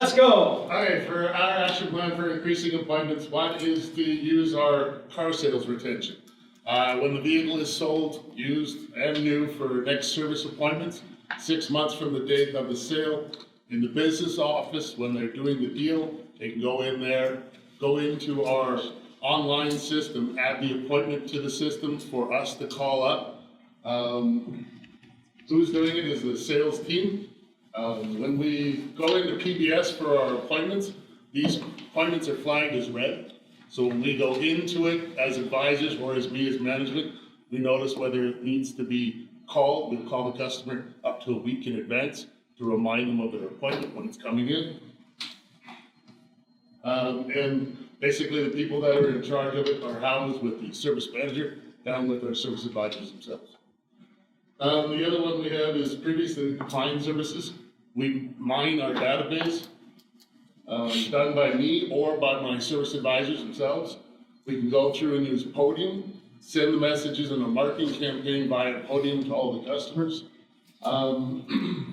Let's go. Alright, for our action plan for increasing appointments, one is to use our car sales retention. When the vehicle is sold, used and new for next service appointments, 6 months from the date of the sale, in the business office, when they're doing the deal, they can go in there, go into our online system, add the appointment to the system for us to call up. Who's doing it is the sales team. When we go into PBS for our appointments, these appointments are flagged as red. So when we go into it as advisors or as me as management, we notice whether it needs to be called. We call the customer up to a week in advance to remind them of their appointment when it's coming in. And basically the people that are in charge of it are housed with the service manager down with our service advisors themselves. The other one we have is previously declined services. We mine our database, done by me or by my service advisors themselves. We can go through and use Podium, send the messages in a marketing campaign via Podium to all the customers. And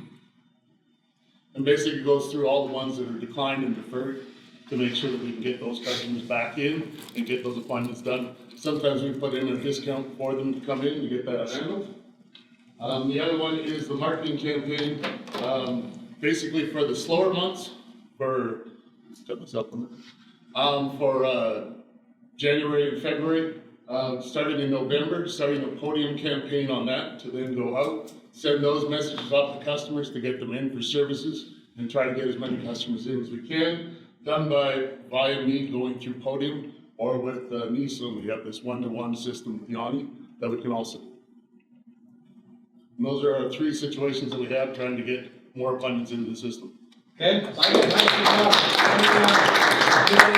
basically goes through all the ones that are declined and deferred to make sure that we can get those customers back in and get those appointments done. Sometimes we put in a discount for them to come in to get that handled. The other one is the marketing campaign, basically for the slower months, for January and February, starting in November, starting a Podium campaign on that to then go out, send those messages out to customers to get them in for services and try to get as many customers in as we can, done via me going through Podium or with Nissan. We have this one-to-one system with Yanni that we can also do. And those are our three situations that we have trying to get more appointments into the system. Okay.